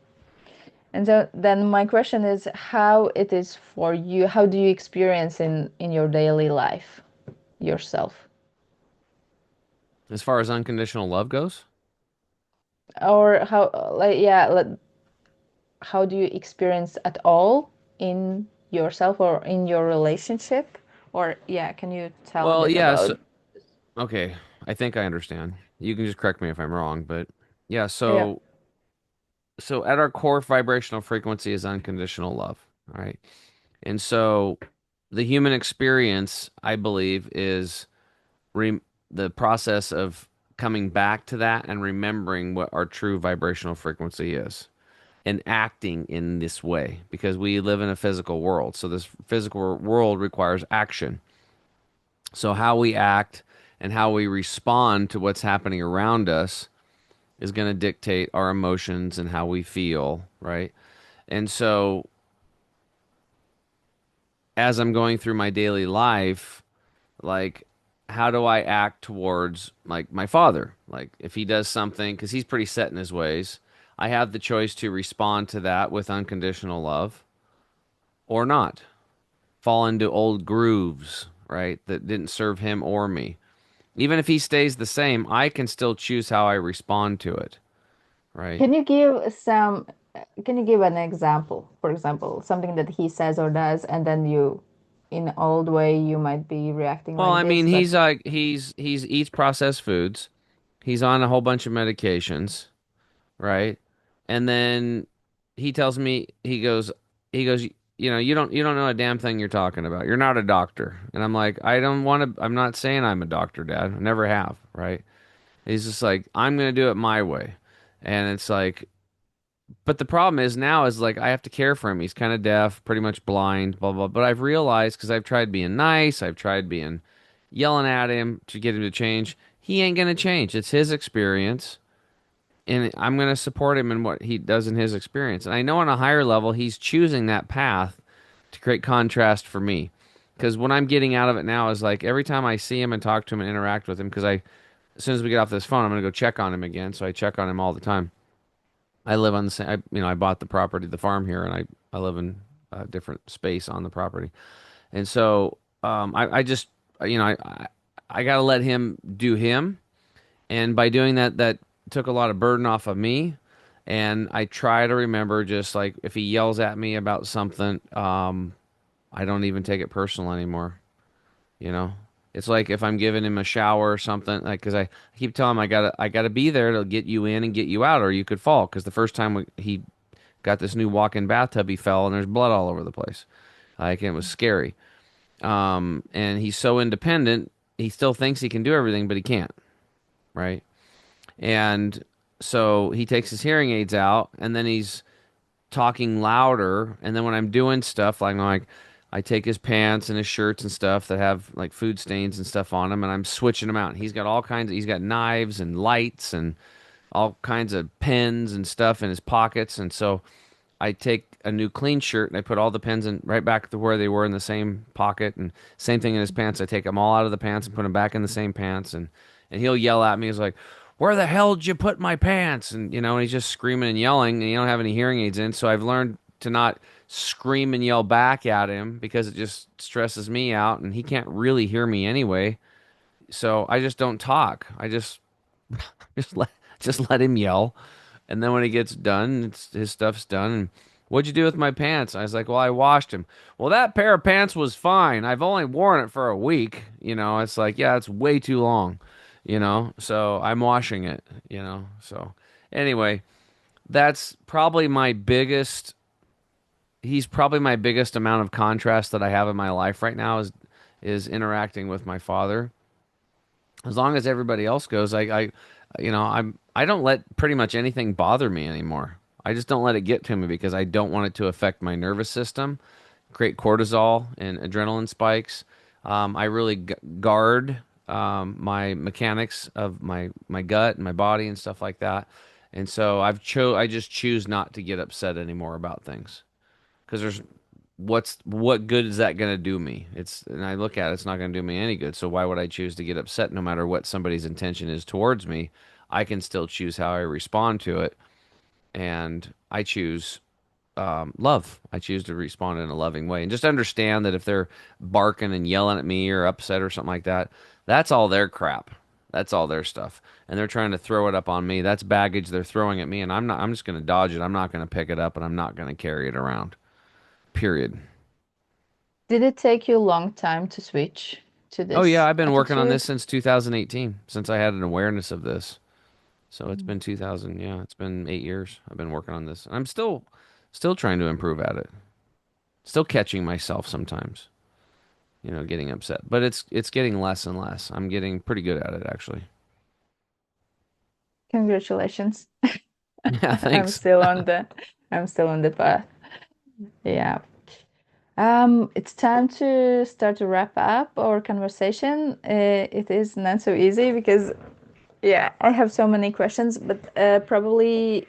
And so then my question is how it is for you. How do you experience in your daily life yourself? As far as unconditional love goes, Or how, like, yeah, like, how do you experience at all in yourself or in your relationship? Or yeah, can you tell a well, bit yes. about? Okay, I think I understand. You can just correct me if I'm wrong, but yeah, Yeah. so at our core vibrational frequency is unconditional love, all right? And so the human experience, I believe, is re the process of coming back to that and remembering what our true vibrational frequency is and acting in this way because we live in a physical world. So this physical world requires action. So how we act and how we respond to what's happening around us is going to dictate our emotions and how we feel, right? And so as I'm going through my daily life, like how do I act towards like my father? Like if he does something cuz he's pretty set in his ways, I have the choice to respond to that with unconditional love or not. Fall into old grooves, right? That didn't serve him or me. Even if he stays the same, I can still choose how I respond to it, right? Can you give some, can you give an example? For example, something that he says or does, and then you, in an old way, you might be reacting Well, like I this, mean, but he's eats processed foods. He's on a whole bunch of medications, right? And then he tells me he goes, you don't know a damn thing you're talking about. You're not a doctor. And I'm like, I don't want to I'm not saying I'm a doctor, Dad. I never have, right? He's just like, I'm going to do it my way. And it's like, but the problem is now is like I have to care for him. He's kind of deaf, pretty much blind, blah blah. But I've realized because I've tried being nice, I've tried being, yelling at him to get him to change. He ain't gonna change. It's his experience, and I'm gonna support him in what he does in his experience. And I know on a higher level, he's choosing that path to create contrast for me. Because what I'm getting out of it now is like every time I see him and talk to him and interact with him, because as soon as we get off this phone, I'm gonna go check on him again. So I check on him all the time. I live on the same, I bought the property, the farm here, and I live in a different space on the property. And so I just, you know, I got to let him do him. And by doing that, that took a lot of burden off of me. And I try to remember just like if he yells at me about something, I don't even take it personal anymore. You know, it's like if I'm giving him a shower or something, like because I keep telling him I gotta be there to get you in and get you out, or you could fall. Because the first time he got this new walk-in bathtub, he fell and there's blood all over the place. Like it was scary. And he's so independent, he still thinks he can do everything, but he can't, right? And so he takes his hearing aids out, and then he's talking louder. And then when I'm doing stuff like I take his pants and his shirts and stuff that have like food stains and stuff on them, and I'm switching them out. And he's got all kinds of, he's got knives and lights and all kinds of pens and stuff in his pockets. And so I take a new clean shirt and I put all the pens in right back to where they were in the same pocket, and same thing in his pants. I take them all out of the pants and put them back in the same pants, and he'll yell at me. He's like, "Where the hell did you put my pants?" And and he's just screaming and yelling, and you don't have any hearing aids in, so I've learned to not scream and yell back at him because it just stresses me out, and he can't really hear me anyway. So I just don't talk. I just let just let him yell, and then when he gets done, his stuff's done. And what'd you do with my pants? I was like, well, I washed them. Well, that pair of pants was fine. I've only worn it for a week. It's like, yeah, it's way too long. So I'm washing it. So anyway, that's probably my biggest. He's probably my biggest amount of contrast that I have in my life right now is interacting with my father. As long as everybody else goes, I don't let pretty much anything bother me anymore. I just don't let it get to me because I don't want it to affect my nervous system, create cortisol and adrenaline spikes. I really guard my mechanics of my gut and my body and stuff like that. And so I just choose not to get upset anymore about things because what good is that going to do me? And I look at it, it's not going to do me any good. So why would I choose to get upset no matter what somebody's intention is towards me? I can still choose how I respond to it, and I choose love. I choose to respond in a loving way, and just understand that if they're barking and yelling at me or upset or something like that, that's all their crap. That's all their stuff, and they're trying to throw it up on me. That's baggage they're throwing at me, and I'm not. I'm just going to dodge it. I'm not going to pick it up, and I'm not going to carry it around. Period. Did it take you a long time to switch to Oh yeah, this I've been working on this attitude? since 2018, since I had an awareness of this. So it's Mm. been 2000, yeah, it's been 8 years I've been working on this. I'm still trying to improve at it. Still catching myself sometimes, getting upset. But it's getting less and less. I'm getting pretty good at it actually. Congratulations. Yeah, I'm thanks. still on the I'm still on the path. Yeah. It's time to start to wrap up our conversation. It is not so easy because, yeah, I have so many questions, but probably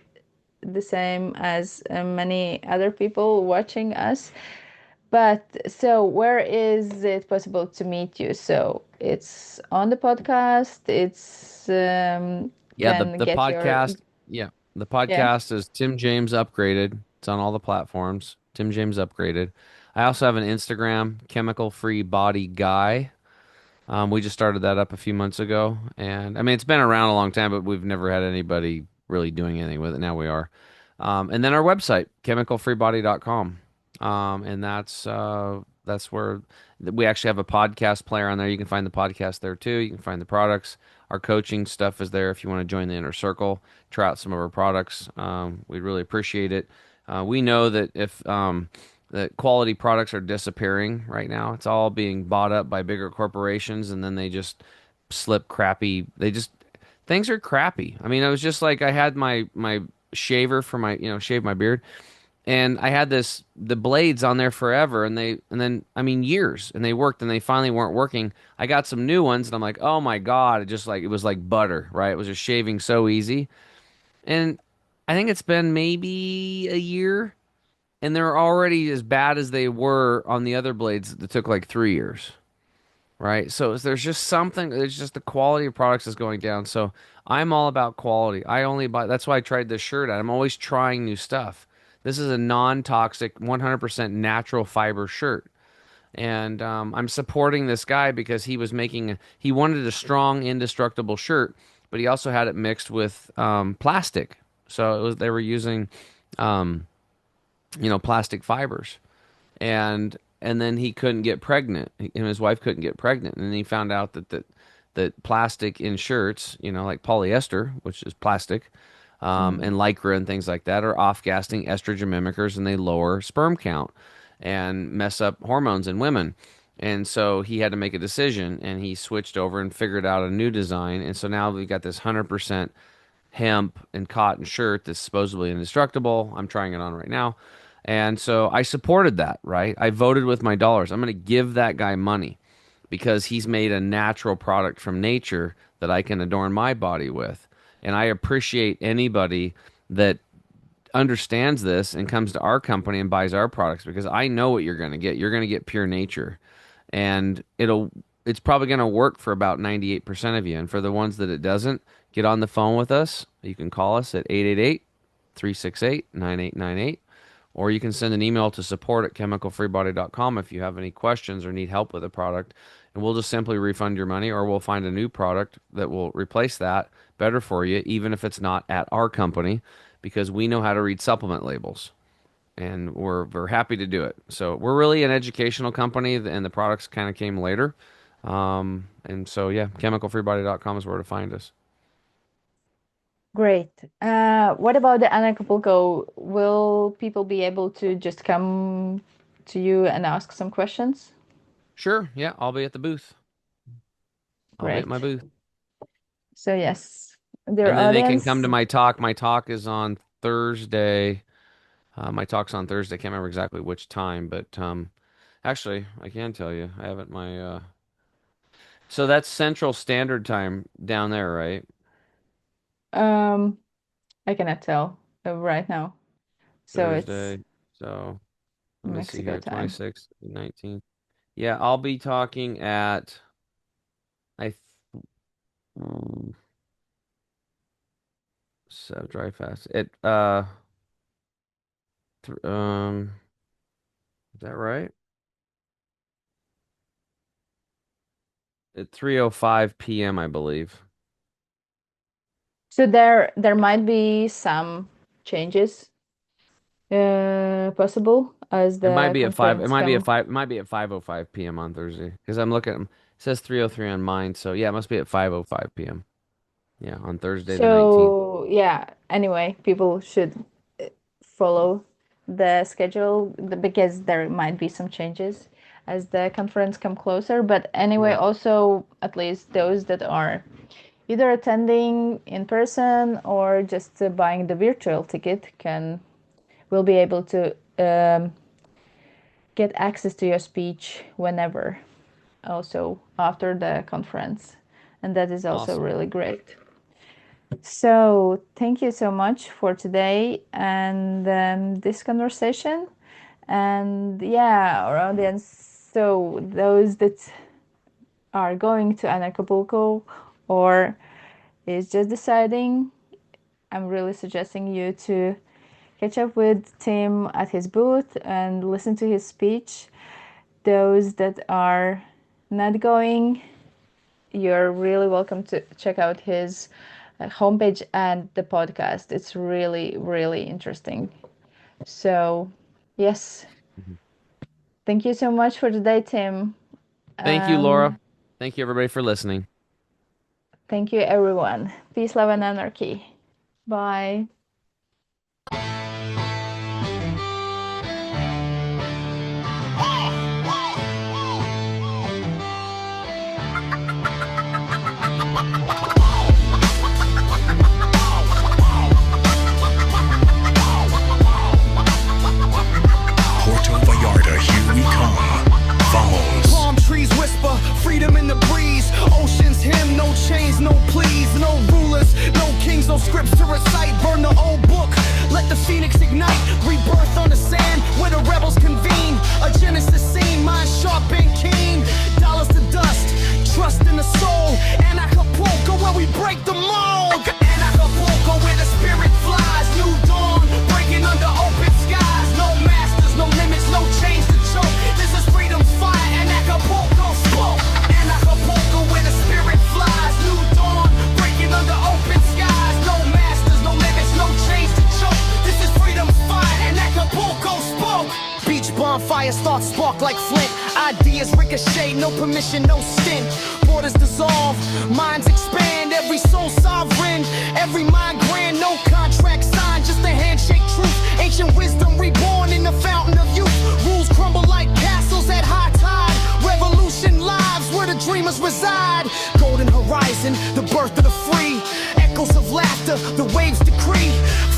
the same as many other people watching us. But so, where is it possible to meet you? So it's on the podcast. It's Yeah, the can the get your podcast, yeah. The yeah. podcast is Tim James Upgraded. It's on all the platforms. Tim James Upgraded. I also have an Instagram, Chemical Free Body Guy. We just started that up a few months ago, and I mean it's been around a long time, but we've never had anybody really doing anything with it. Now we are. And then our website, chemicalfreebody.com. And that's where we actually have a podcast player on there. You can find the podcast there too. You can find the products. Our coaching stuff is there if you want to join the inner circle, try out some of our products. We'd really appreciate it. We know that if that quality products are disappearing right now. It's all being bought up by bigger corporations, and then they just slip crappy. Things are crappy. I mean, I was just like I had my shaver for my shave my beard, And I had the blades on there forever, and then I mean years, and they worked, and they finally weren't working. I got some new ones, and I'm like, oh my God, it was like butter, right? It was just shaving so easy. And I think it's been maybe a year, and they're already as bad as they were on the other blades that took like 3 years, right? So there's just something, there's just the quality of products is going down. So I'm all about quality. I only buy, that's why I tried this shirt out. I'm always trying new stuff. This is a non-toxic, 100% natural fiber shirt. And I'm supporting this guy because he wanted a strong, indestructible shirt, but he also had it mixed with plastic. So they were using, um, plastic fibers, and then he couldn't get pregnant. He and his wife couldn't get pregnant, and then he found out that plastic in shirts, like polyester, which is plastic, and lycra and things like that, are off-gassing estrogen mimickers, and they lower sperm count and mess up hormones in women. And so he had to make a decision, and he switched over and figured out a new design. And so now we've got this 100% hemp and cotton shirt that's supposedly indestructible. I'm trying it on right now. And so I supported that, right? I voted with my dollars. I'm going to give that guy money because he's made a natural product from nature that I can adorn my body with. And I appreciate anybody that understands this and comes to our company and buys our products because I know what you're going to get. You're going to get pure nature. And it's probably going to work for about 98% of you. And for the ones that it doesn't, get on the phone with us. You can call us at 888-368-9898, or you can send an email to support@chemicalfreebody.com if you have any questions or need help with a product. And we'll just simply refund your money, or we'll find a new product that will replace that better for you, even if it's not at our company, because we know how to read supplement labels and we're happy to do it. So we're really an educational company, and the products kind of came later. And so yeah, chemicalfreebody.com is where to find us. Great. What about the Anarchapulco? Will people be able to just come to you and ask some questions? Sure. Yeah, I'll be at the booth. I'll be at my Great. booth. So yes, dear And then they can audience, come to my talk. My talk is on Thursday. My talk's on Thursday. I can't remember exactly which time, but actually, I can tell you. I have it my so that's Central Standard Time down there, right? um, I cannot tell right now. So it's Thursday. So let me see Mexico here, time. 26th, 19th. Yeah, I'll be talking at I th so dry fast. Th is that right? At 3:05 p.m., I believe. So there might be some changes possible as It might the be at 5. It conference might be at come. 5. It might be at 5:05 p.m. on Thursday because I'm looking. It says 3:03 on mine, so yeah, it must be at 5:05 p.m. Yeah, on Thursday the 19th. So yeah, anyway, people should follow the schedule because there might be some changes as the conference come closer. But anyway, Yeah. also at least those that are either attending in person or just buying the virtual ticket will be able to get access to your speech whenever, also after the conference, and that is also Awesome. really great. So thank you so much for today and this conversation. And yeah, our audience, so those that are going to Anarchapulco or is just deciding, I'm really suggesting you to catch up with Tim at his booth and listen to his speech. Those that are not going, you're really welcome to check out his homepage and the podcast. It's really, really interesting. So, yes, Mhm. thank you so much for today, Tim. Thank you, Laura. Um, Thank you, everybody, for listening. Thank you, everyone. Peace, love, and anarchy. Bye. Vamos. Palm trees whisper, freedom in the breeze. Oceans hymn, no chains, no pleas, no rulers, no kings, no scripts to recite. Burn the old book, let the phoenix ignite. Rebirth on the sand, where the rebels convene. A Genesis scene, mind sharp and keen. Dollars to dust, trust in the soul. Anarchapulco, where we break the mold. Anarchapulco, where the spirit flies. New dawn, breaking under open skies. No masters, no limits, no chains to choke. This is freedom's fire, Anarchapulco spoke. Anarchapulco, where the spirit flies. New dawn, breaking under open skies. No masters, no limits, no chains to choke. This is freedom's fire, Anarchapulco spoke. Beach bonfire starts spark like flint. Ideas ricochet, no permission, no stint. Borders dissolve, minds expand. Every soul sovereign, every mind grand. No contract signed, just a handshake truth. Ancient wisdom reborn in the fountain of youth. Rules crumble like castles at high tide. Revolution lives where the dreamers reside. Golden horizon, the birth of the free. Echoes of laughter, the waves decree.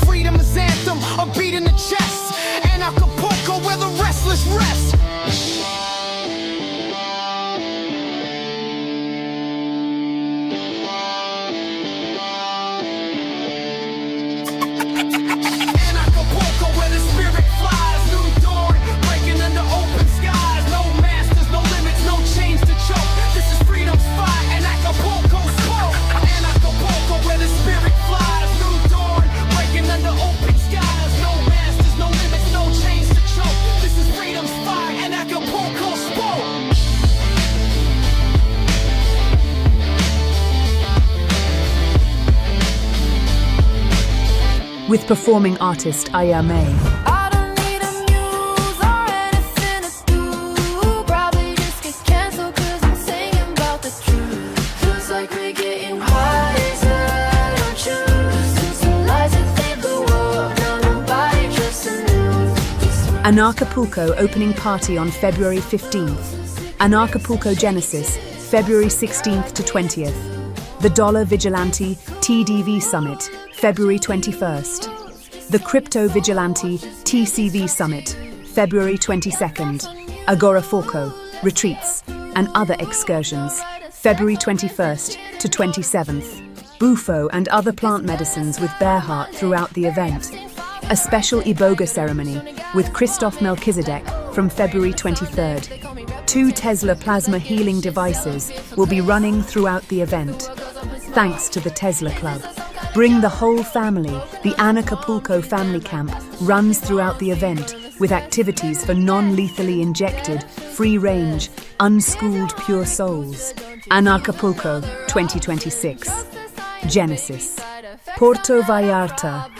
Freedom is anthem, a beat in the chest. Anarchapulco, where the restless rest. Anarchapulco, where the spirit flies. New dawn, breaking under open skies. No masters, no limits, no chains to choke. This is freedom's fire, Anarchapulco spoke. Anarchapulco, where the spirit flies. New dawn, breaking under open skies. No masters, no limits, no chains to choke. This is freedom's fire, Anarchapulco spoke. With performing artist Aya May. I don't need a muse or anything to do. Probably just get canceled cause I'm singing about the truth. Feels like we're getting wiser, don't you? Since the lies that think the world, now nobody trusts the news. Anarchapulco opening party on February 15th. Anarchapulco Genesis, February 16th to 20th. The Dollar Vigilante TDV Summit, February 21st. The Crypto Vigilante TCV Summit, February 22nd. Agorapulco, retreats, and other excursions, February 21st to 27th. Bufo and other plant medicines with Bearheart throughout the event. A special Iboga ceremony with Christoph Melchizedek from February 23rd. 2 Tesla plasma healing devices will be running throughout the event. Thanks to the Tesla Club. Bring the whole family. The Anarchapulco Family Camp runs throughout the event with activities for non-lethally injected, free-range, unschooled pure souls. Anarchapulco 2026. Genesis. Puerto Vallarta,